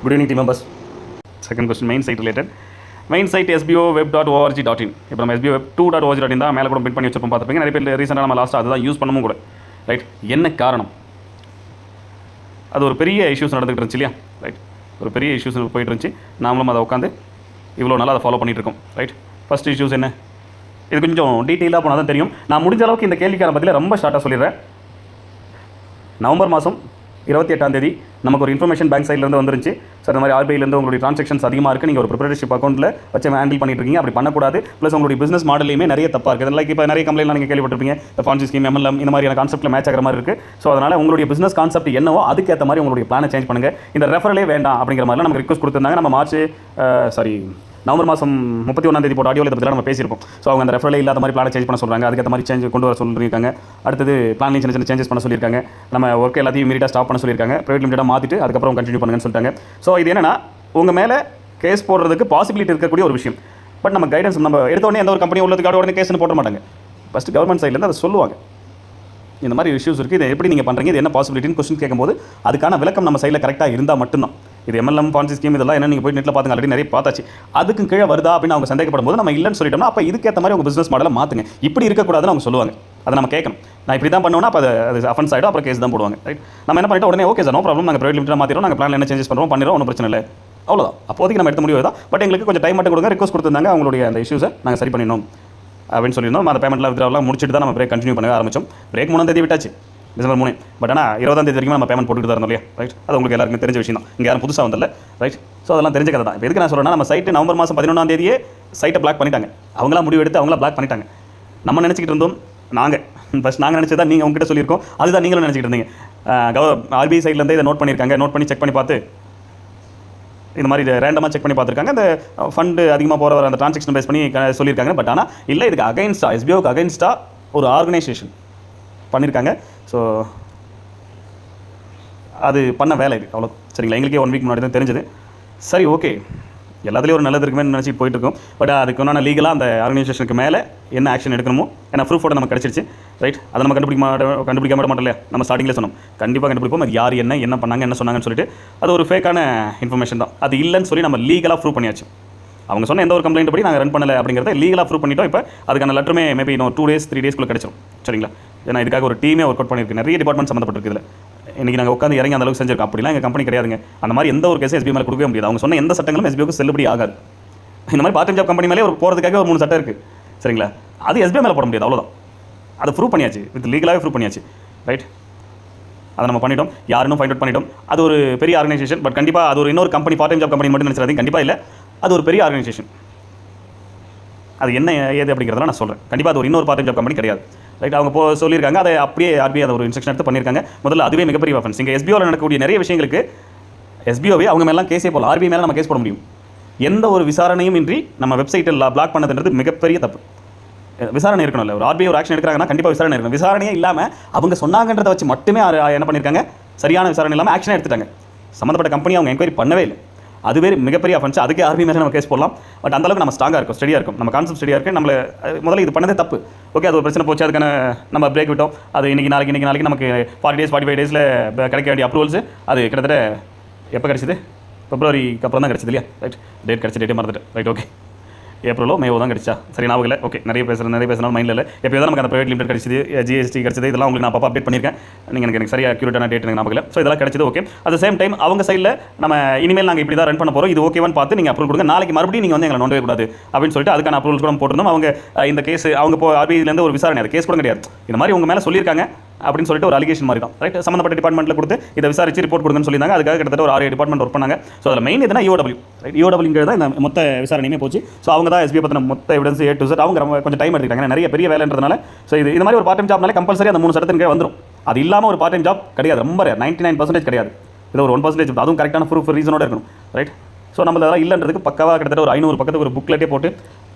Good evening, team members. Second question, main site related. Main site sboweb.org.in. இப்போ நம்ம sboweb2.org.in தான் மேலே கூட பிரிண்ட் பண்ணி வச்சிருப்போம் பார்த்துப்பீங்க. நிறைய பேர் ரீசெண்டாக நம்ம லாஸ்ட்டாக அதுதான் யூஸ் பண்ணவும் கூட. ரைட், என்ன காரணம்? அது ஒரு பெரிய இஷ்யூஸ் நடந்துகிட்டு இருந்துச்சு இல்லையா? ரைட், ஒரு பெரிய இஷ்யூஸ் போயிட்டு இருந்துச்சு. நாமளும் அதை உட்காந்து இவ்வளோ நாளாக அதை ஃபாலோ பண்ணிகிட்டு இருக்கோம். ரைட், ஃபஸ்ட் இஷ்யூஸ் என்ன? இது கொஞ்சம் டீட்டெயிலாக போனால் தான் தெரியும். நான் முடிஞ்ச அளவுக்கு இந்த கேள்விக்கான பதிலை ரொம்ப ஷார்ட்டாக சொல்லிடுறேன். நவம்பர் மாதம் 28 நமக்கு ஒரு இன்ஃபர்மேஷன் பேங்க் சைட்லேருந்து வந்துருந்துச்சு. சார் இந்த மாதிரி ஆர்பிஐலேருந்து உங்களுடைய ட்ரான்சாக்ஷன்ஸ் அதிகமாக இருக்குது, நீங்கள் ஒரு ப்ரிப்பரேஷிப் அக்கௌண்ட்டில் வச்சு ஹேண்டில் பண்ணிட்டு இருக்கீங்க, அப்படி பண்ணக்கூடாது. ப்ளஸ் உங்களுடைய பிஸ்னஸ் மாடலையுமே நிறைய தப்பாக இருக்குது. லைக் இப்போ நிறைய கம்ப்ளைண்ட்லாம் நீங்கள் கேள்விப்பட்டிருப்பீங்க. இந்த பான்சி ஸ்கீம், MLM இந்த மாதிரியான கான்செப்ட்டில் மேட்ச் ஆகிற மாதிரி இருக்குது. ஸோ அதனால் உங்களுடைய பிஸ்னஸ் கான்செப்ட் என்னவோ அதுக்கேற்ற மாதிரி உங்களுடைய பிளானை சேஞ்ச் பண்ணுங்கள். இந்த ரெஃபரலே வேண்டாம் அப்படிங்கிற மாதிரிலாம் நமக்கு ரிக்வஸ்ட் கொடுத்துருந்தாங்க. நம்ம நவம்பர் மாதம் 31 போட்ட ஆடியோவில் இதை பற்றி நம்ம பேசியிருப்போம். ஸோ அவங்க அந்த ரெஃபரலே இல்லாத மாதிரி பிளானை சேஞ்ச் பண்ண சொல்கிறாங்க. அதுக்கேற்ற மாதிரி சேஞ்ச் கொண்டு வர சொல்லியிருக்காங்க. அடுத்தது பிளான்லையும் சின்ன சின்ன சேஞ்சஸ் பண்ண சொல்லியிருக்காங்க. நம்ம ஒர்க் எல்லாத்தையும் இமீடியட்டாக ஸ்டாப் பண்ண சொல்லியிருக்காங்க. ப்ரைவேட் லிமிட்டடாக மாற்றிட்டு அதுக்கப்புறம் கண்டினியூ பண்ணுங்கன்னு சொல்லிட்டாங்க. ஸோ இது என்னன்னா உங்கள் மேலே கேஸ் போடுறதுக்கு பாசிபிலிட்டி இருக்கக்கூடிய ஒரு விஷயம். பட் நம்ம கைடன்ஸ் நம்ம எடுத்தோடனே எந்த ஒரு கம்பெனி உள்ளதுக்காக உடனே கேஸ்னு போட மாட்டாங்க. ஃபஸ்ட்டு கவர்மெண்ட் சைட்லேருந்து அதை சொல்லுவாங்க. இந்த மாதிரி இஷ்யூஸ் இருக்குது, இதை எப்படி நீங்கள் பண்ணுறீங்க, இது என்ன பாசிபிலிட்டின்னு கொஸ்டின் கேட்கும்போது அதுக்கான விளக்கம் நம்ம சைடில் கரெக்டாக இருந்தால் மட்டும்தான். இது MLM பான்சி ஸ்கீம் இதெல்லாம் என்ன நீங்கள் போய் நெட்டில் பார்த்துங்க, ஆல்ரெடி நிறைய பார்த்தாச்சு. அதுக்கு கீழே வருதா அப்படின்னு அவங்க சந்தேகப்படும் போது நம்ம இல்லைன்னு சொல்லிட்டோம்னா அப்போ இதுக்கேற்ற மாதிரி உங்கள் பிஸ்னஸ் மாடலை மாற்றுங்க, இப்படி இருக்கக்கூடாதுன்னு அவங்க சொல்லுவாங்க. அதை நம்ம கேட்கணும். நான் இப்படி தான் பண்ணுவோம்னா அப்போ அது அஃபென்ஸ் ஆகிடும், அப்புறம் கேஸ் தான் போடுவாங்க. ரைட், நம்ம என்ன பண்ணிட்டோம் உடனே ஓகே சார் நோ ப்ராப்ளம், நாங்கள் ப்ரைவேட் லிமிட்டாக மாற்றிடுவோம், நாங்கள் பிளான் என்ன சேஞ்சஸ் பண்ணுறோம் பண்ணிடுறோம், ஒன்றும் பிரச்சனை இல்லை, அவ்வளோதான். அப்போதைக்கு நம்ம எடுத்த முடிவு தான். பட் எங்களுக்கு கொஞ்சம் டைம் மட்டும் கொடுங்க, ரிக்வஸ்ட் கொடுத்துருந்தாங்க, அவங்களுடைய அந்த இஷ்யூஸை நாங்கள் சரி பண்ணிடணும் அப்படின்னு சொல்லியிருந்தோம். அந்த பேமெண்ட்லாம் வித்ராவெல்லாம் முடிச்சுட்டு தான் நம்ம பிரேக் கண்டினியூ பண்ண ஆரம்பிச்சோம். பிரேக் 3 விட்டாச்சு, டிசம்பர் 3. பட் ஆனால் 20 வரைக்கும் நம்ம பேமெண்ட் போட்டுட்டு தான் இருந்தோம் இல்லையா? ரைட், அது உங்களுக்கு எல்லாருக்கும் தெரிஞ்ச விஷயம் தான். இங்கே யாரும் புதுசாக வந்தல. ரைட், ஸோ அதெல்லாம் தெரிஞ்ச கதை தான். இப்போ எதுக்கு நான் சொல்கிறேன்னா நம்ம சைட்டு நவம்பர் மாதம் 11 சைட்டை பிளாக் பண்ணிட்டாங்க. அவங்களாம் முடிவு எடுத்து அவங்களா பிளாக் பண்ணிட்டாங்க. நம்ம நினச்சிக்கிட்டு இருந்தோம், நாங்கள் நினச்சதான் நீங்கள் உங்ககிட்ட சொல்லியிருக்கோம், அதுதான் நீங்களும் நினச்சிக்கிட்டு இருந்தீங்க. RBI சைட்லேருந்து இதை நோட் பண்ணியிருக்காங்க. நோட் பண்ணி செக் பண்ணி பார்த்து இந்த மாதிரி ரேண்டமாக செக் பண்ணி பார்த்துருக்காங்க. அந்த ஃபண்டு அதிகமாக போகிற அந்த ட்ரான்சாக்ஷன் பேஸ் பண்ணி சொல்லியிருக்காங்க. பட் ஆனால் இல்லை, இதுக்கு அகைன்ஸ்டாக SBOவுக்கு அகைன்ஸ்டாக ஒரு ஆர்கனைசேஷன் பண்ணியிருக்காங்க. ஸோ அது பண்ண வேலை இது, அவ்வளோ சரிங்களா? எங்களுக்கே 1 வீக் முன்னாடி தான் தெரிஞ்சது. சரி, ஓகே, எல்லாத்துலேயும் ஒரு நல்லது இருக்குமே நினச்சி போயிட்டு இருக்கோம். பட் அதுக்கு ஒன்றான லீகலாக அந்த ஆர்கனைசேஷனுக்கு மேலே என்ன ஆக்ஷன் எடுக்கணுமோ, ஏன்னா ப்ரூஃபோட நமக்கு கிடச்சிருச்சு. ரைட், அதை நம்ம கண்டுபிடிக்க மாட்டோம் இல்லையா? நம்ம ஸ்டார்டிங்கில் சொன்னோம் கண்டிப்பாக கண்டுபிடிப்போம். அது யார் என்ன பண்ணாங்க என்ன சொன்னாங்கன்னு சொல்லிட்டு அது ஒரு ஃபேக்கான இன்ஃபர்மேஷன் தான். அது இல்லைன்னு சொல்லி நம்ம லீகலாக ப்ரூவ் பண்ணியாச்சு. அவங்க சொன்ன எந்த ஒரு கம்ப்ளைண்ட் படி நாங்கள் ரன் பண்ணலை அப்படிங்கிறத லீகலாக ப்ரூவ் பண்ணிட்டோம். இப்போ அதுக்கான லெட்டருமே மேபி இன்னும் 2 days 3 days கிடச்சிடும். சரிங்களா? ஏன்னா இதுக்காக ஒரு டீமே ஒர்க் அவுட் பண்ணியிருக்கு, நிறைய டிபார்ட்மெண்ட் சம்மந்தப்பட்டிருக்கு. இதில் இன்றைக்கி நாங்கள் உட்காந்து இறங்கி அந்த அளவுக்கு செஞ்சிருக்கோம். அப்படிலாம் எங்கள் கம்பெனி கிடையாதுங்க. அந்த மாதிரி எந்த ஒரு கேஸும் SBI மேலே கொடுக்கவே முடியாது. அவங்க சொன்ன எந்த சட்டங்களும் SBIக்கு செல்லுபடி ஆகாது. இந்த மாதிரி பார்ட் டைம் ஜாப் கம்பெனி மேலே ஒரு போகிறதுக்காக ஒரு 3 சட்டம் இருக்குது. சரிங்களா? அது SBI மேலே போட முடியாது, அவ்வளோதான். அதை ப்ரூவ் பண்ணியாச்சு, வித் லீகலாகவே ப்ரூவ் பண்ணியாச்சு. ரைட், அதை நம்ம பண்ணிட்டோம். யாருன்னு ஃபைண்ட் அவுட் பண்ணிட்டோம். அது ஒரு பெரிய ஆர்கனைசேஷன். பட் கண்டிப்பாக அது ஒரு இன்னொரு company, part time job company மட்டும் நினச்சிடாதீங்க. கண்டிப்பாக இல்லை, அது ஒரு பெரிய ஆர்கனைசேஷன். அது என்ன ஏது அப்படிங்கிறதெல்லாம் நான் சொல்கிறேன். கண்டிப்பாக அது ஒரு இன்னொரு பார்ட் டைம் ஜாப் கம்பெனி கிடையாது. ரைட், அவங்க சொல்லியிருக்காங்க. அதை அப்படியே RBI அதை ஒரு இன்ஸ்ட்ரக்ஷன் எடுத்து பண்ணியிருக்காங்க. முதல்ல அதுவே மிகப்பெரிய ஆஃபென்ஸ். இங்கே SBOவில் நடக்கக்கூடிய நிறைய விஷயங்களுக்கு SBOவே அவங்க மேலாம் கேஸே போகலாம். RBI மேலே நம்ம கேஸ் போட முடியும். எந்த ஒரு விசாரணையும் இன்றி நம்ம வெப்சைட்டில் பிளாக் பண்ணதுன்றது மிகப்பெரிய தப்பு. விசாரணை இருக்கணும். இல்லை, ஒரு RBI ஒரு ஆக்ஷன் எடுக்கிறாங்கன்னா கண்டிப்பாக விசாரணை இருக்கணும். விசாரணையே இல்லாமல் அவங்க சொன்னாங்கன்றதை வச்சு மட்டுமே என்ன பண்ணியிருக்காங்க, சரியான விசாரணை இல்லாமல் ஆக்ஷனே எடுத்துட்டாங்க. சம்மந்தப்பட்ட கம்பெனி அவங்க என்கொயரி பண்ணவே இல்லை. அதுவே மிகப்பெரிய அஃபென்ஸ். அதுக்கே RBI மேலே நம்ம கேஸ் போடலாம். பட் அந்தளவுக்கு நம்ம ஸ்ட்ராங்காக இருக்கும், ஸ்டடியாக இருக்கும், நம்ம கான்செப்ட் ஸ்டடியாக இருக்குது. நம்மளை முதல்ல இது பண்ணதே தப்பு. ஓகே, அது ஒரு பிரச்சனை போச்சு, அதுக்கான நம்ம பிரேக் விட்டோம். அது இன்றைக்கி நாளைக்கு நமக்கு 40 days 45 days கிடைக்க வேண்டிய அப்ரூவல்ஸ் அது கிட்டத்தட்ட எப்போ கிடச்சிது? பிப்ரவரிக்கு அப்புறம் தான் கிடச்சிது இல்லையா? ரைட், டேட் கிடச்சி, டேட்டே மறந்துட்டு. ரைட், ஓகே, ஏப்ரலோ மேவோ தான் கிடச்சா, சரி ஞாபகம் இல்லை. ஓகே, நிறைய பேசுகிறனால மைண்டில் இல்லை. எப்போ தான் நமக்கு அந்த ப்ரைவேட் லிமிட் கிடச்சிது, GST கிடச்சிது, இதெல்லாம் உங்களுக்கு நான் அப்போ அப்டேட் பண்ணியிருக்கேன். எனக்கு சரியாக அக்யூரேட்டான டேட் எனக்கு ஞாபகம் இல்லை. ஸோ இதெல்லாம் கிடச்சிது. ஓகே, அட் சேம் டைம் அவங்க சைடில் நம்ம இனிமேல் நாங்கள் இப்படி தான் ரன் பண்ண போகிறோம், இது ஓகேவான்னு பார்த்து நீங்கள் அப்ரூவல் கொடுங்க, நாளைக்கு மறுபடியும் நீங்கள் வந்து எங்களை நோண்டவே கூடாது அப்படின்னு சொல்லிட்டு அதுக்கான அப்ரூவல்ஸ் கூட போட்டிருந்தோம். அவங்க இந்த கேஸ் அவங்க RBIலேருந்து ஒரு விசாரணை, அது கேஸ் கூட கிடையாது, இந்த மாதிரி உங்கள் மேலே சொல்லியிருக்காங்க அப்படின்னு சொல்லிட்டு ஒரு அலிகேஷன் மாதிரி தான். ரைட், சம்மந்தப்பட்ட டிபார்ட்மெண்ட்டில் கொடுத்து இதை விசாரிச்சு ரிப்போர்ட் கொடுங்கன்னு சொல்லியிருந்தாங்க. அதுக்காக கிட்டத்தட்ட ஒரு 6 டிபார்ட்மெண்ட் ஒர்க் பண்ணாங்க. ஸோ அதில் மெயின் எதுனா EOW. ரைட், EOWங்கிறது தான் இந்த மொத்த விசாரணையுமே போச்சு. ஸோ அவங்க தான் SBI பற்றின மொத்த எவிடன்ஸ் A to Z அவங்க கொஞ்சம் டைம் எடுத்துக்கிட்டாங்க, நிறைய பெரிய வேலைன்றதுனால. ஸோ இது மாதிரி ஒரு பார்ட் டைம் ஜாப்னாலே கம்பல்சரி அந்த 3 சட்டத்தின் கீழே வந்துடும். அது இல்லாமல் ஒரு பார்ட் டைம் ஜாப் கிடையாது, ரொம்ப 99% கிடையாது. இது ஒரு 1%, அதுவும் கரெக்டான ப்ரூஃப் ரீசனோட இருக்கணும். ரைட், ஸோ நம்ம அதெல்லாம் இல்லைன்றதுக்கு பக்கவாக கிட்டத்தட்ட ஒரு 500 பக்கத்துக்கு ஒரு புக்லெட்டே போட்டு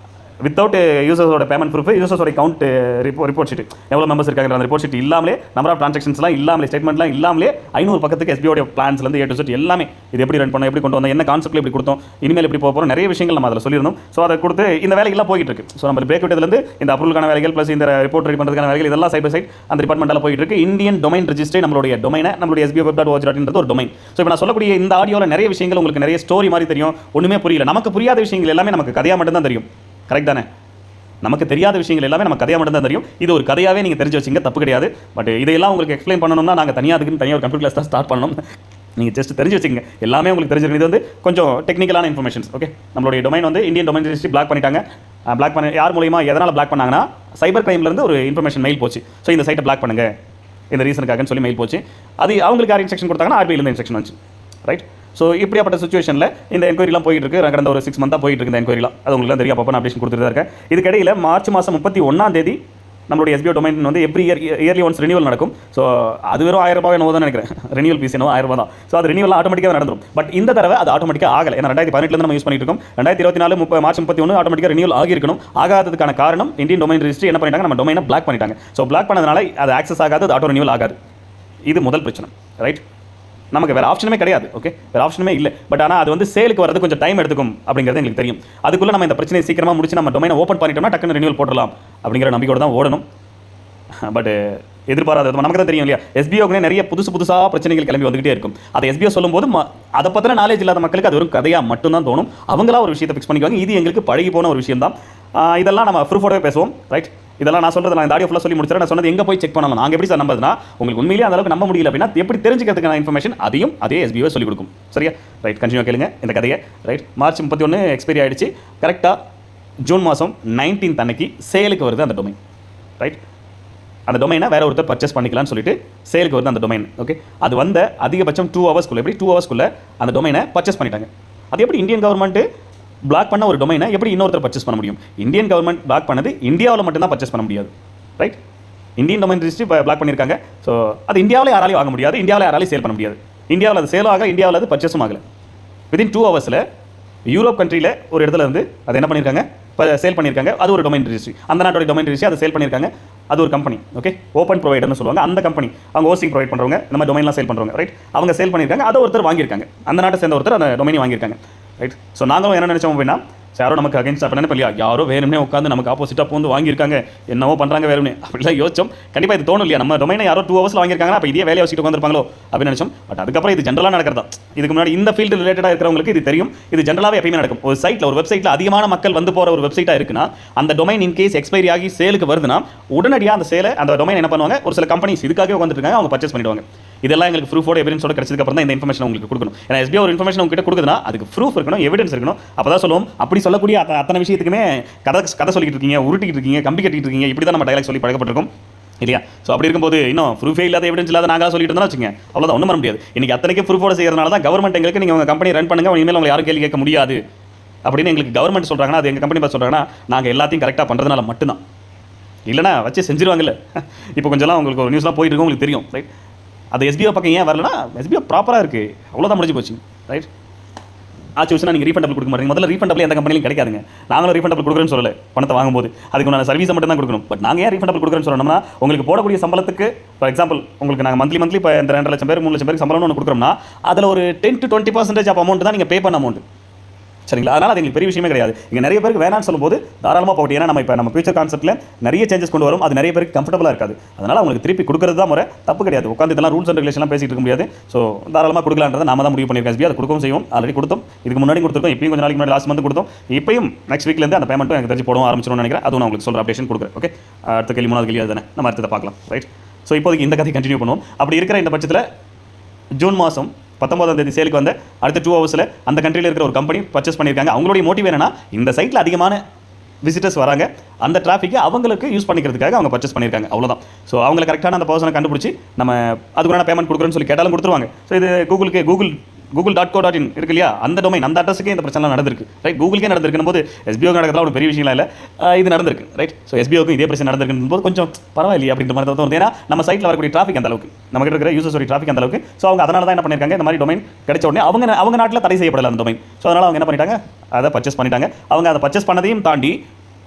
வித்தவுட் யூசர்ஸோட பேமெண்ட் ப்ரூஃப், யூசர்ஸோட கவுண்ட் ரிப்போர்ட் ஷீட், எவ்வளோ மெம்பர்ஸ் இருக்காங்க அந்த ரிப்போர்ட் ஷீட் இல்லாமலே, நம்பர் ஆஃப் ட்ரான்சாக்ஷன்ஸ்லாம் இல்லாமலே, ஸ்டேட்மெண்ட்லாம் இல்லாமலே 500 பக்கத்துக்கு எஸ்பிஓட பிளான்ஸ்லேருந்து A to Z எல்லாமே இது எப்படி ரன் பண்ணோம், எப்படி கொண்டு வந்தோம், என்ன கான்செப்ட்ல எப்படி கொடுத்தோம், இனிமேல் எப்படி போக போகிறோம், நிறைய விஷயங்கள் நம்ம அதில் சொல்லியிருந்தோம். ஸோ அதை கொடுத்து இந்த வேலைகள்லாம் போயிட்டு இருக்கு. ஸோ நம்ம பிரேக் விட்டதுலேருந்து இந்த அப்ரூவலுக்கான வேலைகள் ப்ளஸ் இந்த ரிப்போர்ட் ரெடி பண்ணுறதுக்கான வேலைகள் இதெல்லாம் சைட் பை சைட் அந்த டிபார்ட்மெண்ட்டில் போயிட்டு இருக்கு. இந்தியன் டொமைன் ரெஜிஸ்ட்ரி நம்மளுடைய டொமைனை, நம்மளுடைய sboweb.org.in ஒரு டொமைன். ஸோ இப்போ நான் சொல்லக்கூடிய இந்த ஆடியோவில் நிறைய விஷயங்கள் உங்களுக்கு நிறைய ஸ்டோரி மாதிரி தெரியும், ஒன்றுமே புரியல. நமக்கு புரியாத விஷயங்கள் எல்லாமே நமக்கு கதையாக மட்டும்தான் தெரியும். கரெக்ட் தானே? நமக்கு தெரியாத விஷயங்கள் எல்லாமே நம்ம கதையாக மட்டும் தான் தெரியும். இது ஒரு கதையாகவே நீங்கள் தெரிஞ்சு வச்சிங்க, தப்பு கிடையாது. பட் இதையெல்லாம் உங்களுக்கு எக்ஸ்பிளைன் பண்ணணும்னா நாங்கள் தனியாக ஒரு கம்ப்யூட்டர் கிளாஸ் தான் ஸ்டார்ட் பண்ணணும். நீங்கள் ஜஸ்ட் தெரிஞ்சு வச்சுங்க, எல்லாமே உங்களுக்கு தெரிஞ்சிருக்கு. இது வந்து கொஞ்சம் டெக்னிக்கலான இன்ஃபர்மேஷன்ஸ். ஓகே, நம்மளுடைய டொமைன் வந்து இந்தியன் டொமைன் ரெஜிஸ்ட்ரி பிளாக் பண்ணிட்டாங்க. பிளாக் பண்ண யார் மூலியமாக எதனால் பிளாக் பண்ணாங்கன்னா, சைபர் கிரைம்லேருந்து ஒரு இன்ஃபர்மேஷன் மெயில் போச்சு. ஸோ இந்த சைட்டை பிளாக் பண்ணுங்க இந்த ரீசனுக்காகன்னு சொல்லி மெயில் போச்சு. அது அவங்களுக்கு யார் இன்ஸ்ட்ரக்ஷன் கொடுத்தாங்கன்னா RBI இன்ஸ்ட்ரக்ஷன் வந்துச்சு. ரைட். ஸோ இப்படியாப்பட்ட சுச்சுவேஷனில் இந்த என்கொயரிலாம் போயிட்டு இருக்கு. கடந்த ஒரு 6 மந்த்தாக போயிட்டு இருக்கு இந்த என்கொயரிலாம். அது உங்களுக்கு தெரியும், அப்போ நான் அப்டேஷன் கொடுத்துட்டு தான் இருக்கேன். இதுக்கிடையில் மார்ச் மாதம் 31 நம்மளுடைய SBO டொமைன் வந்து எவ்ரி இயர்லி ஒன்ஸ் ரினியூவல் நடக்கும். ஸோ அது வெறும் 1000 ரூபாய் என்னவோ தான் நினைக்கிறேன். ரினியூவல் ஃபீஸ் என்னவோ 1000 ரூபாய் தான். ஸோ அது ரினியூவல் ஆட்டோமேட்டிக்காக நடந்துடும். பட் இந்த தடவை அது ஆட்டோமேட்டிக்காக ஆகலை. ஏன்னா 2018 நம்ம யூஸ் பண்ணிட்டு இருக்கோம். 2024 மார்ச் 31 ஆட்டோமேட்டிக்காக ரினியூவல் ஆகியிருக்கணும். ஆகாததுக்கான காரணம் இந்தியன் டொமைன் ரெஜிஸ்ட்ரி என்ன பண்ணிட்டாங்க, நம்ம டொமைனை பிளாக் பண்ணிட்டாங்க. ஸோ பிளாக் பண்ணதுனால அது ஆக்சஸ் ஆகாது, அது ஆட்டோ ரினியூவல் ஆகாது. இது முதல் பிரச்சனை. ரைட். நமக்கு வேறு ஆப்ஷனுமே கிடையாது. ஓகே, வேறு ஆப்ஷனுமே இல்லை. பட் ஆனால் அது வந்து சேலுக்கு வரது கொஞ்சம் டைம் எடுத்துக்கும் அப்படிங்கிறது எங்களுக்கு தெரியும். அதுக்குள்ளே நம்ம இந்த பிரச்சனையை சீக்கிரமாக முடிச்சு நம்ம டொமைனை ஓப்பன் பண்ணிட்டோம்னா டக்குன்னு ரினியூவல் போடலாம் அப்படிங்கிற நம்பிக்கையோடு தான் ஓடணும். பட் எதிர்பாராத நமக்கு தான் தெரியும் இல்லையா, SBOக்கு நிறைய புதுசாக பிரச்சனைகள் கிளம்பி வந்துகிட்டே இருக்கும். அதை SBO சொல்லும்போது அதை பற்றின நாலேஜ் இல்லாத மக்களுக்கு அது ஒரு கதையாக மட்டும்தான் தோணும். அவங்களா ஒரு விஷயத்தை ஃபிக்ஸ் பண்ணிக்குவாங்க. இது எங்களுக்கு பழகி போன ஒரு விஷயம் தான். இதெல்லாம் நம்ம ப்ரூஃபோடவே பேசுவோம். ரைட். இதெல்லாம் நான் சொல்கிறது, நான் இந்த ஆடியோ ஃபுல்லாக சொல்லி முடிச்சிடறேன். நான் சொன்னது எங்கே போய் செக் பண்ணலாம், நாங்கள் எப்படி சார் நம்புறதுனா, உங்களுக்கு உண்மையிலேயே அந்த அளவுக்கு நம்ப முடியல அப்படின்னா எப்படி தெரிஞ்சுக்கிறதுக்கான இன்ஃபர்மேஷன் அதையும் அதே SBO சொல்லிக் கொடுக்கும். சரியா? ரைட். கண்டினியூ கேளுங்க இந்த கதையை. ரைட். மார்ச் 31 எக்ஸ்பைரி ஆகிடுச்சு. கரெக்டாக ஜூன் மாதம் 19 அன்னைக்கு சேலுக்கு வருது அந்த டொமைன். ரைட். அந்த டொமைனை வேற ஒருத்தர் பர்ச்சேஸ் பண்ணிக்கலாம்னு சொல்லிட்டு சேலுக்கு வருது அந்த டொமைன். ஓகே, அது வந்த அதிகபட்சம் 2 ஹவர்ஸ்க்குள்ள எப்படி 2 ஹவர்ஸ்க்குள்ள அந்த டொமைனை பர்ச்சேஸ் பண்ணிட்டாங்க. அது எப்படி இந்தியன் கவர்மெண்ட் பிளாக் பண்ண ஒரு டொமைனை எப்படி இன்னொருத்தர் பர்ச்சேஸ் பண்ண முடியும்? இந்தியன் கவர்மெண்ட் பிளாக் பண்ணது இந்தியாவில் மட்டும்தான் பர்ச்சேஸ் பண்ண முடியாது. Right. Indian domain registry block பண்ணியிருக்காங்க. ஸோ அது இந்தியாவில் யாராலையும் வாங்க முடியாது, இந்தியாவில் யாராலையும் சேல் பண்ண முடியாது. இந்தியாவில் அது சேலும் ஆகலை, இந்தியாவில் அது பர்ச்சேஸும் ஆகலை. வித்தின் 2 ஹவர்ஸில் யூரோப் கண்ட்ரியில் ஒரு இடத்துல இருந்து அது என்ன பண்ணியிருக்காங்க, சேல் பண்ணியிருக்காங்க. அது ஒரு டொமைன் ரெஜிஸ்ட்ரி, அந்த நாட்டோட டொமைன் ரெஜிஸ்ட்ரி அதை சேல் பண்ணியிருக்காங்க. அது ஒரு கம்பெனி. ஓகே, ஓப்பன் ப்ரொவைடர்னு சொல்லுவாங்க. அந்த கம்பெனி அவங்க ஹோஸ்டிங் ப்ரொவைட் பண்ணுறவங்க, இந்த மாதிரி டொமைன்லாம் சேல் பண்ணுறவங்க. ரைட். அவங்க சேல் பண்ணியிருக்காங்க. அதை ஒருத்தர் வாங்கியிருக்காங்க, அந்த நாட்டை சேர்ந்த ஒருத்தர் அந்த டொமைனை வாங்கியிருக்காங்க. ரைட். ஸோ நாங்களும் என்ன நினச்சோம் அப்படின்னா, யாரோ நமக்கு அகைன்ஸ்ட் அப்படி நினைப்பா, யாரோ வேணும்னே உட்காந்து நமக்கு ஆப்போசிட்டாக போந்து வாங்கியிருக்காங்க, என்னவோ பண்ணுறாங்க வேணும்னே அப்படிலாம் யோசிச்சோம். கண்டிப்பாக இது தோணும் இல்லையா, நம்ம டொமைனை யாரோ 2 ஹவர்ஸில் வாங்கியிருக்காங்க, அப்போ இதே வேலையை வச்சுட்டு உட்காந்துருப்பாங்களோ அப்படின்னு நினச்சோம். பட் அதுக்கப்புறம் இது ஜென்ரலாக நடக்கிறதா. இதுக்கு முன்னாடி இந்த ஃபீல்டு ரிலேட்டடாக இருக்கிறவங்களுக்கு இது தெரியும். இது ஜென்ரலாகவே எப்பயுமே நடக்கும். ஒரு சைட்டில், ஒரு வெப்சைட்டில் அதிகமான மக்கள் வந்து போகிற ஒரு வெப்சைட்டாக இருக்குன்னா, அந்த டொமைன் இன்கேஸ் எக்ஸ்பைரி ஆகி சேலுக்கு வருதுன்னா உடனடியாக அந்த சேலை, அந்த டொமைன் என்ன பண்ணுவாங்க, ஒரு சில கம்பெனிஸ் இதுக்காகவே வந்துட்டு இருக்காங்க, அவங்க பர்ச்சேஸ் பண்ணிடுவாங்க. இதெல்லாம் எங்களுக்கு ப்ரூஃபோட எவிடன்ஸோட கிடைச்சதுக்கு அப்புறம் தான் இந்த இன்ஃபர்மேஷன் உங்களுக்கு கொடுக்கணும். ஏன்னா SBO ஒரு இன்ஃபர்மேஷன் உங்ககிட்ட கொடுக்குதுன்னா அதுக்கு ப்ரூஃப் இருக்கணும், எவிடன்ஸ் இருக்கணும். அப்போ தான் சொல்லுவோம். அப்படி சொல்லக்கூடிய அத்தனை விஷயத்துக்குமே கதை சொல்லிட்டு இருக்கீங்க, உருட்டிட்டு இருக்கீங்க, கம்பி கட்டிட்டு இருக்கீங்க, இப்படி தான் நம்ம டைலாக் சொல்லி பழக்கப்பட்டிருக்கோம் இல்லையா? ஸோ அப்படி இருக்கும்போது இன்னும் ப்ரூஃபே இல்லாத, எவிடன்ஸ் இல்லாத நாங்கள் சொல்லிட்டு இருந்தாலும் வச்சுங்க, அவ்வளோதான், ஒன்றும் பண்ண முடியாது. இன்றைக்கி அத்தனைக்கு ப்ரூஃபோட செய்யறதுனால தான் கவர்மெண்ட் எங்களுக்கு நீங்கள் உங்கள் கம்பெனி ரன் பண்ணுங்க, இனிமேல் உங்களை யாரும் கேள்வி கேட்க முடியாது அப்படின்னு எங்களுக்கு கவர்மெண்ட் சொல்கிறாங்கன்னா, அது எங்கள் கம்பெனி பார்த்து சொல்கிறாங்கன்னா, நாங்கள் எல்லாத்தையும் கரெக்டாக பண்ணுறதுனால மட்டும்தான். இல்லைனா வச்சு செஞ்சிருவாங்கல்ல. இப்போ கொஞ்சம்லாம் உங்களுக்கு ஒரு நியூஸ்லாம் போயிட்டு இருக்கும், உங்களுக்கு தெரியும். ரைட். அது SBO பக்கம் ஏன் வரலன்னா, SBO ப்ராப்பராக இருக்குது, அவ்வளோதான் முடிஞ்சு போச்சு. ரைட். ஆச்சு வச்சுனா நீங்கள் ரீஃபண்டபிள் கொடுக்க மாட்டீங்க. முதல்ல ரீஃபண்டபிள் எந்த கம்பெனியும் கிடைக்காதுங்க. நாங்களும் ரீஃபண்டபிள் கொடுக்குறேன்னு சொல்லலை, பணத்தை வாங்கும்போது அதுக்கு நான் சர்வீஸை மட்டும் தான் கொடுக்கணும். பட் நாங்கள் ஏன் ரீஃபண்டபிள் கொடுக்குறேன்னு சொல்லணும்னா, உங்களுக்கு போடக்கூடிய சம்பளத்துக்கு ஃபார் எக்ஸாம்பிள் உங்களுக்கு நாங்கள் மந்த்லி இப்போ இந்த 2 லட்சம் பேர் 3 லட்சம் பேருக்கு சம்பளம்னு ஒன்று கொடுக்குறோம்னா அதில் ஒரு 10 to 20% ஆஃப் அமௌண்ட் தான் நீங்கள் பே பண்ண அமௌண்ட். சரிங்களா? அதனால் அது எங்களுக்கு பெரிய விஷயமே கிடையாது. இங்கே நிறைய பேருக்கு வேணான்னு சொல்லும்போது தாராளமாக போட்டு, ஏன்னா நம்ம ஃபியூச்சர் கான்செப்ட்டில் நிறைய சேஞ்சஸ் கொண்டு வரும், அது நிறைய பேருக்கு கம்ஃபர்டபுளாக இருக்காது. அதனால் அவங்களுக்கு திருப்பி கொடுக்குறது தான் முறை, தப்பு கிடையாது. உட்காந்து இதெல்லாம் ரூல்ஸ் அண்ட் ரெகுலேஷன்லாம் பேசிட்டு இருக்க முடியாது. ஸோ தாராளமாக கொடுக்கலான்றதை நாம தான் முடிவு பண்ணியிருக்கோம். SBO அதை கொடுக்கவும் செய்வோம், ஆல்ரெடி கொடுத்தோம், இதுக்கு முன்னாடி கொடுத்துருக்கோம், இப்பயும் கொஞ்சம் நாளைக்கு முன்னாடி லாஸ்ட் மந்த் கொடுத்தோம், இப்பயும் நெக்ஸ்ட் வீக்லேருந்து அந்த பேமெண்ட்டும் எனக்கு தெரிஞ்சு போடவும் ஆரம்பிச்சிடும்னு நினைக்கிறேன். அதுவும் நான் உங்களுக்கு சொல்கிற அப்டேஷன் கொடுக்குறேன். ஓகே, அடுத்த கேள்வி 3வது கேள்வி அதுதானே, நம்ம அடுத்ததை பார்க்கலாம். ரைட். ஸோ இப்போதைக்கு இந்த கதை கண்டினியூ பண்ணுவோம். அப்படி இருக்கிற இந்த பட்சத்தில் ஜூன் மாதம் 19 சேலுக்கு வந்து அடுத்த 2 ஹவர்ஸில் அந்த கண்ட்ரியில் இருக்கிற ஒரு கம்பெனி பர்ச்சேஸ் பண்ணியிருக்காங்க. அவங்களுடைய மோட்டிவ் என்னன்னா, இந்த சைட்டில் அதிகமான விசிட்டர்ஸ் வராங்க, அந்த டிராஃபிக்கை அவங்களுக்கு யூஸ் பண்ணிக்கிறதுக்காக அவங்க பர்ச்சேஸ் பண்ணியிருக்காங்க, அவ்வளோதான். ஸோ அவங்களை கரெக்டான அந்த பர்சனை கண்டுபிடிச்சி நம்ம அதுக்குறான பேமெண்ட் கொடுக்குறேன்னு சொல்லி கேட்டாலும் கொடுத்துருவாங்க. ஸோ இது google.co.in இருக்கு இல்லையா, அந்த டொமைன், அந்த அட்ரஸுக்கே இந்த பிரச்சனை நடந்திருக்கு. ரைட். கூகுளுக்கே நடந்திருக்கும் போது SBO நடக்கிறதா ஒரு பெரிய விஷயம் இல்லை, இது நடந்திருக்கு. ரைட். ஸோ SBOக்கும் இதே பிரச்சனை நடந்திருக்கும் போது கொஞ்சம் பரவாயில்லையே அப்படின்ற மாதிரி தான் தோணுது. ஏன்னா நம்ம சைட்டில் வரக்கூடிய டிராஃபிக் அந்த அளவுக்கு, நம்ம கிட்ட இருக்கிற யூசர்ஸோட டிராஃபிக் அந்த அளவுக்கு. ஸோ அவங்க அதனால தான் என்ன பண்ணியிருக்காங்க, இந்த மாதிரி டொமைன் கிடைச்ச உடனே அவங்க நாட்டில் தடை செய்யப்படலை அந்த டொமைன். ஸோ அதனால் அவங்க என்ன பண்ணிட்டாங்க, அதை பர்ச்சேஸ் பண்ணிட்டாங்க. அவங்க அதை பர்ச்சேஸ் பண்ணதையும் தாண்டி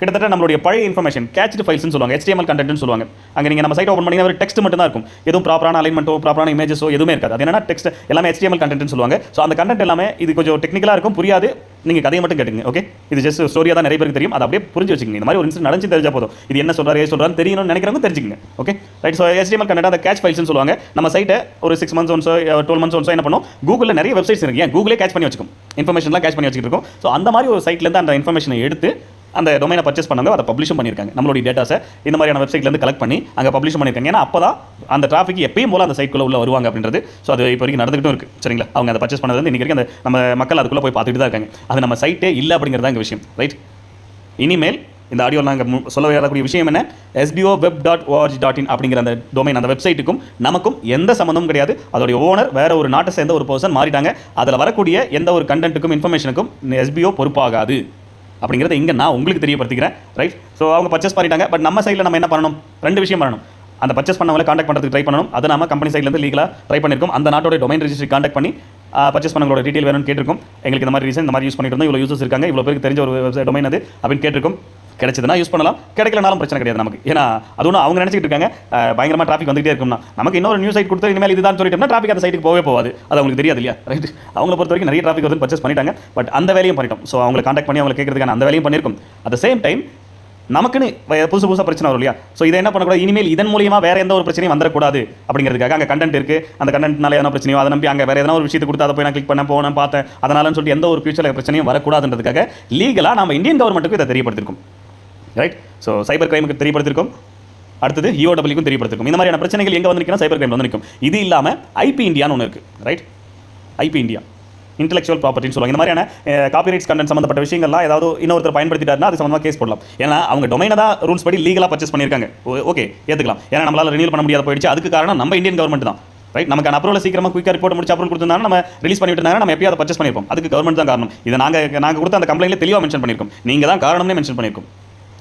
கிட்டத்தட்ட நம்மளுடைய பழைய இன்ஃபர்மேஷன் கேட்ச்டு ஃபைல்ஸ்னு சொல்லுவாங்க, HTML கண்டென்ட்னு சொல்லுவாங்க. அங்கே நீங்கள் நம்ம சைட் ஓப்பன் பண்ணி ஒரு டெக்ஸ்ட் மட்டும் தான் இருக்கும், எதுவும் ப்ராப்பரான அலைன்மெண்ட்டோ ப்ராப்பரான இமேஜஸோ எதுவுமே இருக்காது. அது என்னன்னா டெக்ஸ்ட் எல்லாமே HTML கண்டென்ட்னு சொல்லுவாங்க. ஸோ அந்த கண்டென்ட் எல்லாமே இது கொஞ்சம் டெக்னிக்கலாக இருக்கும், புரியாது. நீங்கள் கதையை மட்டும் கேட்டுங்க. ஓகே, இது ஜஸ்ட் ஸ்டோரியாக தான் நிறைய பேருக்கு தெரியும், அதை அப்படியே புரிஞ்சு வச்சுக்கோங்க. இந்த மாதிரி ஒரு இன்சிடென்ட் நடந்து தெரிஞ்சா போதும், இது என்ன சொல்கிறாரு ஏன் சொல்கிறான்னு தெரியணும்னு நினைக்கிறவங்க தெரிஞ்சுக்கங்க. Okay right. So HTML content அந்த கேட்ச் ஃபைல்ஸ்னு சொல்லுவாங்க. நம்ம சைட்டை ஒரு 6 months ஒன்ஸோ 12 months ஒன்ஸோ என்ன பண்ணும், கூகுளில் நிறைய வெப்சைட்ஸ் இருக்கு, ஏன் கூகுளே கேட்ச் பண்ணி வச்சுக்கும், இன்ஃபர்மேஷன்லாம் கேட்ச் பண்ணி வச்சுக்கிட்டு இருக்கும். ஸோ அந்த மாதிரி ஒரு சைட்லேருந்து அந்த இன்ஃபர்மேஷனை எடுத்து அந்த டொமைனை பர்ச்சேஸ் பண்ணவங்க அதை பப்ளிஷும் பண்ணியிருக்காங்க. நம்மளுடைய டேட்டாஸை இந்த மாதிரியான வெப்சைட்லேருந்து கலெக்ட் பண்ணி அங்கே பப்ளிஷ் பண்ணியிருக்காங்க. ஏன்னா அப்போ தான் அந்த டிராஃபிக் எப்பயும் போல அந்த சைட்குள்ளே உள்ள வருவாங்க அப்படின்றது. ஸோ அது இப்போ வரைக்கும் நடந்துகிட்டும் இருக்குது. சரிங்களா, அவங்க அதை பர்ச்சேஸ் பண்ணது வந்து இன்றைக்கி வரைக்கும் அந்த நம்ம மக்கள் அதுக்குள்ளே போய் பார்த்துட்டு தான் இருக்காங்க. அது நம்ம சைட்டே இல்லை அப்படிங்கிறது தான் எங்கள் விஷயம். ரைட். இனிமேல் இந்த ஆடியோ நாங்கள் சொல்ல வரக்கூடிய விஷயம் என்ன, sboweb.org.in அப்படிங்கிற அந்த டொமைன் அந்த வெப்சைட்டுக்கும் நமக்கும் எந்த சம்மந்தமும் கிடையாது. அதோடைய ஓனர் வேற ஒரு நாட்டை சேர்ந்த ஒரு பர்சன் மாறிட்டாங்க. அதில் வரக்கூடிய எந்த ஒரு கண்டென்ட்டுக்கும் இன்ஃபர்மேஷனுக்கும் SBO பொறுப்பாகாது அப்படிங்கிறத இங்கே நான் உங்களுக்கு தெரியப்படுத்திக்கிறேன். ரைட். ஸோ அவங்க பர்ச்சேஸ் பண்ணிட்டாங்க. பட் நம்ம சைடில் நம்ம என்ன பண்ணணும், 2 விஷயம் பண்ணணும். அந்த பர்ச்சேஸ் பண்ணவங்களை காண்டாக்ட் பண்ணுறதுக்கு ட்ரை பண்ணணும். அதை நம்ம கம்பெனி சைட்லேருந்து லீகலாக ட்ரை பண்ணியிருக்கோம். அந்த நாட்டோட டொமைன் ரெஜிஸ்ட்ரி காண்டாக்ட் பண்ணி பர்ச்சேஸ் பண்ணவங்களோட டீட்டெயில் வேணும்னு கேட்டிருக்கோம். எங்களுக்கு இந்த மாதிரி ரீசன் இந்த மாதிரி யூஸ் பண்ணிட்டு இருந்தோம், இவ்வளோ யூசர்ஸ் இருக்காங்க, இவ்வளோ பேருக்கு தெரிஞ்ச ஒரு வெப்சைட் டொமைன் அது அப்படின்னு கேட்டிருக்கோம். கிடைச்சதுன்னா யூஸ் பண்ணலாம், கிடைக்கலனாலும் பிரச்சனை கிடையாது நமக்கு. ஏன்னா அது ஒன்று அவங்க நினச்சிட்டு இருக்காங்க பயங்கரமாக டிராஃபிக் வந்துகிட்டே இருக்கும்னா, நமக்கு இன்னொரு நியூ சைட் கொடுத்து இனிமேல் இதுதான் சொல்லிட்டோம்னா டிராஃபிக் அந்த சைட்டுக்கு போகாது. அது அவங்களுக்கு தெரியாது இல்லையா. ரைட். அவங்களை பொறுத்த வரைக்கும் நிறைய டிராஃபிக் வந்து பர்ச்சேஸ் பண்ணிட்டாங்க. பட் அந்த வேலையும் பண்ணிட்டோம். ஸோ அவங்களை காண்டாக்ட் பண்ணி அவங்களை கேட்கறதுக்கான அந்த வேலையும் பண்ணியிருக்கும். அட் த சேம் டைம் நமக்குன்னு புதுசாக பிரச்சனை வரும் இல்லையா. ஸோ இதை என்ன பண்ணக்கூடாது, இனிமேல் இதன் மூலியமாக வேறு எந்த ஒரு பிரச்சனையும் வந்துடக்கூடாது அப்படிங்கிறதுக்காக அங்கே கண்டென்ட் இருக்குது, அந்த கண்டென்ட்னால எதனா பிரச்சனையோ அதை நம்பி அங்கே வேறு எதனா ஒரு விஷயத்தை கொடுத்து அதை போய் நான் கிளிக் பண்ண போனேன் பார்த்தேன் அதனாலன்னு சொல்லிட்டு எந்த ஒரு ஃபியூச்சரில் பிரச்சனையும் வரக்கூடாதுன்றதுக்காக லீகலாக நம்ம இந்தியன் கவர்மெண்ட்டுக்கு இதை தெரியப்படுத்திருக்கோம். ரைட். ஸோ சைபர் கிரைமுக்கு தெரியப்படுத்திருக்கோம், அடுத்தது EOWக்கும் தெரியப்படுத்திருக்கும். இந்த மாதிரியான பிரச்சனைகள் எங்கே வந்து நிற்கும், சைபர் கிரைம் வந்து நிற்கும். இது இல்லாமல் IP இந்தியான்னு ஒன்று இருக்குது. ரைட். IP இந்தியா இன்டெலெக்சுவல் ப்ராப்பர்ட்டின்னு சொல்லுவாங்க. இந்த மாதிரியான காப்பிரைட்ஸ் கண்டென்ட் சம்மந்தப்பட்ட விஷயங்கள்லாம் ஏதாவது இன்னொருத்தர் பயன்படுத்திட்டாருன்னா அது சம்மந்தமாக கேஸ் போடலாம். ஏன்னா அவங்க டொமைனை தான் ரூல்ஸ் படி லீகலாக பர்ச்சேஸ் பண்ணியிருக்காங்க. ஓகே ஏற்றுக்கலாம். ஏன்னா நம்மளால் ரினியூல் பண்ண முடியாத போயிடுச்சு. அதுக்கு காரணம் நம்ம இந்தியன் கவர்மெண்ட் தான். ரைட். நமக்கு அப்ரூவல் சீக்கிரமாக குயிக்காக ரிப்போர்ட் முடிச்சு அப்ரூவல் கொடுத்துருந்தாங்க, நம்ம ரிலீஸ் பண்ணிட்டு இருந்தாங்க, நம்ம எப்பயும் அதை பர்ச்சேஸ் பண்ணியிருப்போம். அதுக்கு கவர்மெண்ட் தான் காரணம். இதை நாங்கள் கொடுத்த அந்த கம்ப்ளைண்ட்டில் தெளிவாக மென்ஷன் பண்ணியிருக்கோம். நீங்கள் தான் காரணம்னே மென்ஷன் பண்ணியிருக்கோம்.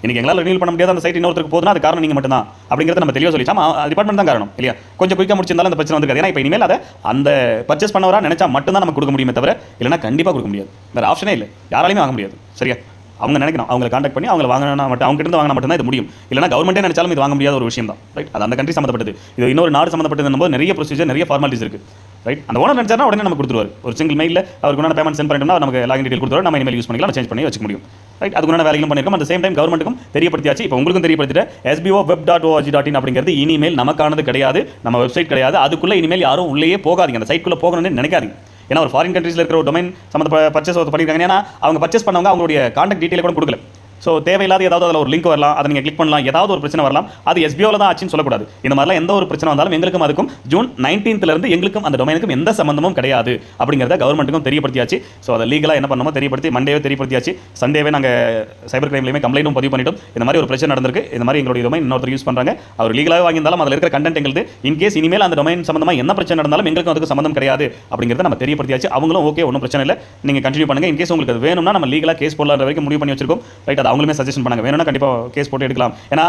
இன்றைக்கி எங்களால் ரினியூல் பண்ண முடியாத அந்த சைட் இன்னொருத்தருக்கு போதுனா அது காரணம் நீங்கள் மட்டும் தான் அப்படிங்கிறத நம்ம தெளிவாக சொல்லிச்சோம். டிபார்ட்மெண்ட் தான் காரணம் இல்லையா. கொஞ்சம் குயிக்காக முடிச்சிருந்தாலும் அந்த பிரச்சனை வந்து. ஏன்னா இப்போ இனிமேல் அதை அந்த பர்ச்சேஸ் பண்ணவராக நினச்சா மட்டும்தான் நம்ம கொடுக்க முடியுமே தவிர இல்லைனா கண்டிப்பாக கொடுக்க முடியாது. வேறு ஆப்ஷனே இல்லை, யாராலையுமே வாங்க முடியாது. சரியா, அவங்க நினைக்கணும், அவங்களை காண்டாக்ட் பண்ணி அவங்களை வாங்கினா மட்டும் அவங்க கிட்ட வாங்கினா மட்டும் தான் இது முடியும். இல்லைனா கவர்மெண்ட்டே நினைச்சாலும் இது வாங்க முடியாத ஒரு விஷயம் தான். ரைட். அது அந்த கண்ட்ரி சம்மந்தப்பட்டது. இது இன்னொரு நாடு சம்மந்தப்பட்டது போது நிறைய ப்ரொசீஜர் நிறைய ஃபார்மாலிட்டிஸ் இருக்குது. ரைட். அந்த ஓனர் நினைச்சாருன்னா உடனே நம்ம கொடுத்துருவார். ஒரு சிங்கிள் மெயிலில் அவருக்கு பேமெண்ட் சென்ட் பண்ணிட்டோம்னா நமக்கு லாகின் டீடைல் கொடுத்துருவார். நம்ம இனிமேல் யூஸ் பண்ணிக்கலாம், சேஞ்ச் பண்ணி வச்சுக்க முடியும். ரைட். அதுக்குள்ள வேலைகளும் பண்ணியிருக்கோம். அந்த சேம் டைம் கவர்மெண்ட்டுக்கும் தெரியப்படுத்தியாச்சு. இப்போ உங்களுக்கும் தெரியப்படுத்திட்டு sboweb.org.in அப்படிங்கிறது இனிமேல் நமக்கானது கிடையாது, நம்ம வெப்சைட் கிடையாது. அதுக்குள்ளே இனிமேல் யாரும் உள்ளே போகாதீங்க, அந்த சைட்குள்ளே போகணும்னு நினைக்காதீங்க. ஏன்னா ஒரு ஃபாரின் கண்ட்ரீஸில் இருக்கிற ஒரு டொமைன் சம்மந்த பர்ச்சேஸ் பண்ணியிருக்காங்க. ஏன்னா அவங்க பர்ச்சேஸ் பண்ணவங்க அவங்களுடைய காண்டாக்ட் டீட்டெயில் கூட கொடுக்கல. ஸோ தேவையில்லாத ஏதாவது அதில் ஒரு லிங்க் வரலாம், அதை நீங்கள் கிளிக் பண்ணலாம், ஏதாவது ஒரு பிரச்சனை வரலாம். அது SBOவில் தான் ஆச்சுன்னு சொல்லக்கூடாது. இந்த மாதிரிலாம் எந்த ஒரு பிரச்சனை வந்தாலும் எங்களுக்கும் அதுக்கும் June 19th எங்களுக்கும் அந்த டொமைனுக்கும் எந்த சம்மந்தமும் கிடையாது அப்படிங்கிறத கவர்மெண்ட்டுக்கும் தெரியப்படுத்தியாச்சு. ஸோ அதை லீகலாக என்ன பண்ணணுமோ தெரியப்படுத்தி மண்டேவே தெரியப்படுத்தியாச்சு. சண்டேவே நாங்கள் சைபர் கிரைம்லையுமே கம்ப்ளைண்ட்டும் பதிவு பண்ணிட்டோம். இந்த மாதிரி ஒரு பிரச்சனை நடந்திருக்கு, இந்த மாதிரி எங்களுடைய டொமைன் இன்னொருத்தர் யூஸ் பண்ணுறாங்க, அவர் லீகலாக வாங்கியிருந்தாலும் அதில் இருக்கிற கண்டென்ட் எங்களுக்கு இன்கேஸ் இனிமேல் அந்த டொமைன் சம்மந்தமாக என்ன பிரச்சனை நடந்தாலும் எங்களுக்கும் அதுக்கு சம்மந்தம் கிடையாது அப்படிங்கிறத நம்ம தெரியப்படுத்தியாச்சு. அவங்களும் ஓகே ஒன்றும் பிரச்சனை இல்லை, நீங்கள் கண்டினியூ பண்ணுங்கள். இன்கேஸ் உங்களுக்கு அது வேணும்னா நம்ம லீகலாக கேஸ் போடலான்ற வரைக்கும் முடிவு பண்ணி வச்சிருக்கோம். ரைட். அது அவங்களுமே சஜஷன் பண்ணுங்க, வேணும்னா கண்டிப்பாக கேஸ் போட்டு எடுக்கலாம். ஏன்னா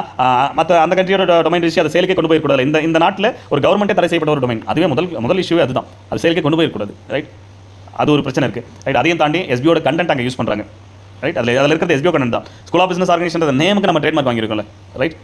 மற்ற அந்த கண்ட்ரியோட டொமைன் ரிஜிஸ்ட்ரி அதை சேலுக்கே கொண்டு போயிருக்கூடாது. இந்த நாட்டில் ஒரு கவர்மெண்ட்டே தடை செய்யப்பட்ட ஒரு டொமைன், அதுவே முதல் இஷ்யூவே அதுதான். அது சேலுக்கே கொண்டு போயிருக்கூடாது. ரைட். அது ஒரு பிரச்சனை இருக்குது. ரைட். அதையும் தாண்டி SBOட கண்டென்ட் அங்கே யூஸ் பண்ணுறாங்க. ரைட். அதில் இருக்கிறது SBO கண்டென்ட் தான். ஸ்கூல் ஆஃப் பிசினஸ் ஆர்கனைசேஷன் நேமுக்கு நம்ம ட்ரேட்மார்க் வாங்கியிருக்கோம்ல. ரைட்.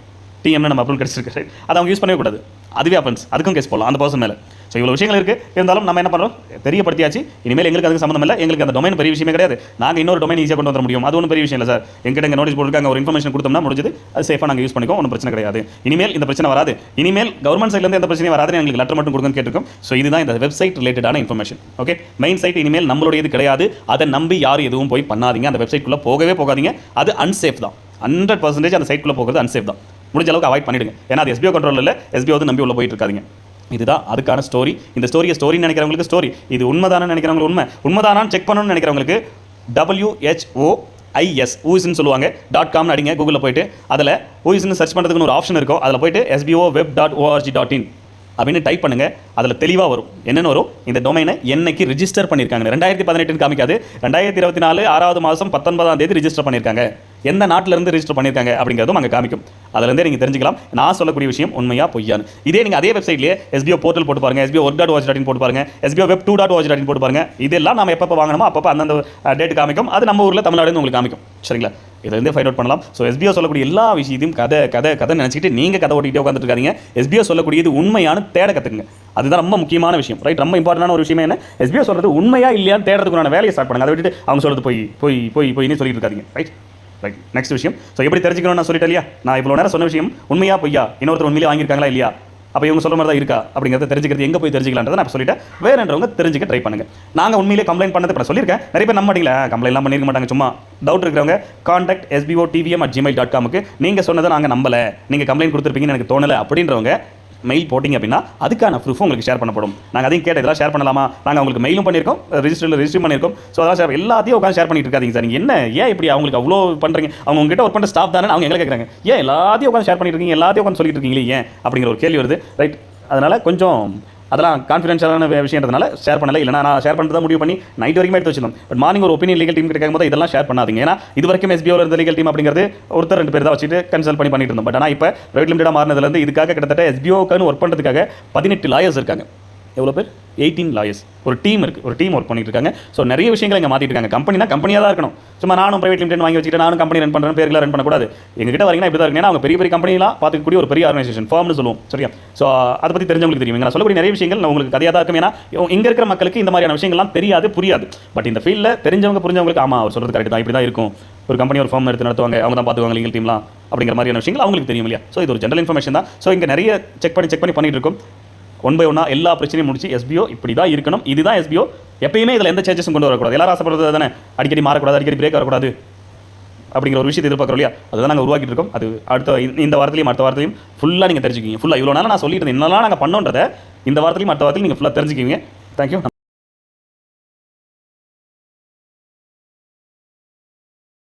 TMன்னு நம்ம அப்ரூவல் கிடச்சிருக்கு. ரைட். அதை அவங்க யூஸ் பண்ணவே கூடாது. அதுவே அஃபென்ஸ், அதுக்கும் கேஸ் போடலாம் அந்த பர்சன் மேலே. ஸோ இவ்வளோ விஷயங்கள் இருக்குது. இருந்தாலும் நம்ம என்ன பண்ணுறோம், தெரியப்படுத்தியாச்சு. இனிமேல் எங்களுக்கு அதுக்கு சம்மந்தம் இல்லை. எங்களுக்கு அந்த டொமைன் பெரிய விஷயமே கிடையாது. நாங்கள் இன்னொரு டொமைன் ஈஸியாக கொண்டு வர முடியும், அது ஒன்றும் பெரிய விஷயம் இல்லை சார். எங்கிட்ட எங்கள் நோட்டீஸ் போட்டுருக்காங்க, ஒரு இன்ஃபர்மேஷன் கொடுத்தோம்னா முடிஞ்சது, அது சேஃபாக நாங்கள் யூஸ் பண்ணிக்கோ, ஒன்றும் பிரச்சனை கிடையாது. இனிமேல் இந்த பிரச்சனை வராது, இனிமேல் கவர்மெண்ட் சைட்லேருந்து எந்த பிரச்சனையும் வராதுன்னு எங்களுக்கு லெட்டர் மட்டும் கொடுங்கன்னு கேட்டிருக்கோம். ஸோ இதுதான் இந்த வெப்சைட் ரிலேட்டடான இன்ஃபர்மேஷன். ஓகே, மெயின் சைட் இனிமேல் நம்மளுடையது கிடையாது. அதை நம்பி யாரும் எதுவும் போய் பண்ணாதீங்க. அந்த வெப்சைட்குள்ளே போகவே போகாதீங்க. அது அன்சேஃப் தான். 100% அந்த சைட்குள்ளே போகிறது அன்சேஃப் தான். முடிஞ்ச அளவுக்கு அவாய்ட் பண்ணிடுங்க. ஏன்னா அது SBO கண்ட்ரோல் இல்லை. SBO வந்து நம்பி உள்ள போயிட்டு இருக்காதீங்க. இதுதான் அதுக்கான ஸ்டோரி. இந்த ஸ்டோரின்னு நினைக்கிறவங்களுக்கு ஸ்டோரி, இது உண்மைதானு நினைக்கிறவங்களுக்கு உண்மைதானான்னு செக் பண்ணணும்னு நினைக்கிறவங்களுக்கு WHOIS சொல்லுவாங்க .com அடிங்க கூகுளில் போயிட்டு. அதில் OISன்னு சர்ச் பண்ணுறதுக்கு ஒரு ஆப்ஷன் இருக்கும். அதில் போயிட்டு sboweb.org.in அப்படின்னு டைப் பண்ணுங்க. அதில் தெளிவாக வரும். என்னென்னு வரும், இந்த டொமைனை என்னைக்கு ரிஜிஸ்டர் பண்ணியிருக்காங்க. 2018 காமிக்காது, 2024 6வது மாதம் 19ஆம் தேதி ரிஜிஸ்டர் பண்ணியிருக்காங்க. எந்த நாட்டிலேருந்து ரெஜிஸ்டர் பண்ணியிருக்காங்க அப்படிங்கிறதும் அங்கே காமிக்கும். அதுலேருந்தே நீங்கள் தெரிஞ்சுக்கலாம் நான் சொல்லக்கூடிய விஷயம் உண்மையா பொய்யான்னு. இதே நீங்கள் அதே வெப்சைட்லேயே SBO போர்ட்டல் போட்டு பாருங்க, SBO work.org.in போட்டு பாருங்க, SBO web2.org.in போட்டு பாருங்க. இதெல்லாம் நம்ம எப்போ வாங்கணுமோ அப்போ அந்தந்த டேட் காமிக்கும். அது நம்ம ஊரில் தமிழ்நாடுன்னு உங்களுக்கு காமிக்கும். சரிங்களா? இதுலேருந்தே ஃபைண்ட் அவுட் பண்ணலாம். ஸோ SBO சொல்லக்கூடிய எல்லா விஷயத்தையும் கதை நினச்சிக்கிட்டு நீங்கள் கதை ஓட்டிகிட்டே உட்காந்துட்டு இருக்காதீங்க. SBO சொல்லக்கூடியது உண்மையான தேட கற்றுக்குங்க. அதுதான் ரொம்ப முக்கியமான விஷயம். ரைட்? ரொம்ப இம்பார்ட்டன்டான ஒரு விஷயம் என்ன, SBO சொல்கிறது உண்மையா இல்லையான்னு தேடுறதுக்கான வேலையை ஸ்டார்ட் பண்ணுங்க. அதை விட்டுட்டு அவங்க சொல்கிறது போயின்னு சொல்லிட்டு இருக்காதீங்க. ரைட். நெக்ஸ்ட் விஷயம். ஸோ எப்படி தெரிஞ்சுக்கணும்னு நான் சொல்லிட்டேன் இல்லையா? நான் இவ்வளோ நேரம் சொன்ன விஷயம் உண்மையா பொய்யா, இன்னொருத்தர் உண்மையிலே வாங்கியிருக்காங்களா இல்லையா, அப்போ இவங்க சொல்கிற மாதிரி தான் இருக்கா அப்படிங்கிறத தெரிஞ்சுக்கிறது எங்கே போய் தெரிஞ்சிக்கலான்றதை நான் சொல்லிட்டேன். வேறுன்றவங்க தெரிஞ்சுக்க ட்ரை பண்ணுங்க. நாங்கள் உண்மையிலே கம்ப்ளைண்ட் பண்ணது இப்போ சொல்லியிருக்கேன். நிறைய பேர் நம்ப மாட்டீங்களா, கம்ப்ளைண்ட்லாம் பண்ணிருக்க மாட்டாங்க. சும்மா டவுட் இருக்கிறவங்க கான்டாக்ட் sbotvm@gmail.com நீங்கள் சொன்னதை நாங்கள் நம்பலை, நீங்கள் கம்ப்ளைண்ட் கொடுத்துருப்பீங்கன்னு எனக்கு தோணலை அப்படின்றவங்க மெயில் போட்டிங்க அப்படின்னா அதுக்கான ப்ரூஃபும் உங்களுக்கு ஷேர் பண்ணப்படும். நாங்கள் அதையும் கேட்டு இதெல்லாம் ஷேர் பண்ணலாமா, நாங்கள் உங்களுக்கு மெயிலும் பண்ணியிருக்கோம், ரெஜிஸ்டர் பண்ணியிருக்கோம். ஸோ அதெல்லாம் ஷேர் எல்லாத்தையும் உட்காந்து ஷேர் பண்ணிட்டு இருக்காதீங்க சார். நீங்கள் என்ன ஏன் இப்படி அவங்களுக்கு அவ்வளோ பண்ணுறீங்க, அவங்க உங்ககிட்ட ஒர்க் பண்ணுற ஸ்டாஃப் தானே, அவங்க எங்களை கேட்குறாங்க ஏன் எல்லாத்தையும் உட்காந்து ஷேர் பண்ணிட்டு இருக்கீங்க, எல்லாத்தையும் உட்காந்து சொல்லிட்டு இருக்கீங்களே ஏன் அப்படிங்கிற ஒரு கேள்வி வருது. ரைட்? அதனால் கொஞ்சம் அதெல்லாம் கான்ஃபிடென்ஷியலான விஷயன்றதுனால ஷேர் பண்ணலை. இல்லைனா நான் ஷேர் பண்ணுறதா முடிவு பண்ணி நைட் வரைக்கும் எடுத்து வச்சிருந்தோம். பட் மார்னிங் ஒரு ஒப்பீனியன் லீகல் டீம் கிடைக்கும் போது இதெல்லாம் ஷேர் பண்ணாதீங்க. ஏன்னா இது வரைக்கும் SBOவில் இருந்த லீகல் டீம் அப்படிங்கிறது ஒருத்தர் 2 பேர் தான் வச்சுட்டு கன்சல்ட் பண்ணிட்டு இருந்தோம். பட் ஆனால் இப்போ பிரைவேட் லிமிடெடாக மாறினதுலேருந்து இதுக்காக கிட்டத்தட்ட SBOக்கான ஒர்க் பண்ணுறதுக்காக 18 லாயர்ஸ் இருக்காங்க. எவ்வளோ பேர்? 18 லாயர்ஸ். ஒரு டீம் இருக்குது, ஒரு டீம் ஒர்க் பண்ணிட்டு இருக்காங்க. ஸோ நிறைய விஷயங்கள் இங்கே மாற்றிட்டு இருக்காங்க. கம்பெனினா கம்பெனியாக தான் இருக்கணும். சும்மா நானும் பிரைவேட் லிமிடெட் வாங்கி வச்சுக்கிட்டு நானும் கம்பெனி ரன் பண்ணுறேன் பேர்லாம் ரன் பண்ணக்கூடாது. எங்ககிட்ட வரீங்கன்னா இப்படி தான் இருக்கு. ஏன்னா அவங்க பெரிய பெரிய கம்பெனிலாம் பார்த்துக்கூடிய ஒரு பெரிய ஆர்கனைசேஷன் ஃபார்ம்னு சொல்லுவோம். சரியா? ஸோ அதை பற்றி தெரிஞ்சவங்களுக்கு தெரியும். நான் சொல்லக்கூடிய நிறைய விஷயங்கள் நான் உங்களுக்கு கதையாக தான் இருக்கும். ஏன்னா இங்கே இருக்கிற மக்களுக்கு இந்த மாதிரியான விஷயங்கள்லாம் தெரியாது, புரியாது. பட் இந்த ஃபீல்டில் தெரிஞ்சவங்க புரிஞ்சவங்களுக்கு ஆமாம் அவர் சொல்கிறது கரெக்ட் தான், இப்படி தான் இருக்கும். ஒரு கம்பெனி ஒரு ஃபார்ம் எடுத்து நடத்துவாங்க, அவங்க தான் பார்த்துவாங்க லீகல் டீம்லாம் அப்படிங்கிற மாதிரியான விஷயங்கள் அவங்களுக்கு தெரியும் இல்லையா? ஸோ இது ஒரு ஜென்ரல் இன்ஃபர்மேஷன் தான். ஸோ இங்கே நிறைய செக் பண்ணி பண்ணிட்டு இருக்கும். 1 by 1 எல்லா பிரச்சனையும் முடிச்சு SBO இப்படி தான் இருக்கணும், இதுதான் SBO. எப்பயுமே இதில் எந்த சேஞ்சஸும் கொண்டு வரக்கூடாது. எல்லாரும் ஆசைப்படுறது தானே, அடிக்கடி மாறக்கூடாது, அடிக்கடி பிரேக் வரக்கூடாது அப்படிங்கிற ஒரு விஷயத்தை எதிர்பார்க்குறோம் இல்லையா? அதுதான் நாங்கள் உருவாக்கிட்டு இருக்கோம். அது இந்த வாரத்திலையும் அடுத்த வாரத்திலையும் ஃபுல்லாக நீங்கள் தெரிஞ்சுக்கிங்க. ஃபுல்லாக இவ்வளோ நேரம் நான் சொல்லிட்டு இருந்தேன் என்னெல்லாம் நாங்கள் பண்ணோன்றதை இந்த வாரத்திலையும் அடுத்த வாரத்திலையும் நீங்கள் ஃபுல்லாக தெரிஞ்சுக்கிங்க. தேங்க்யூ.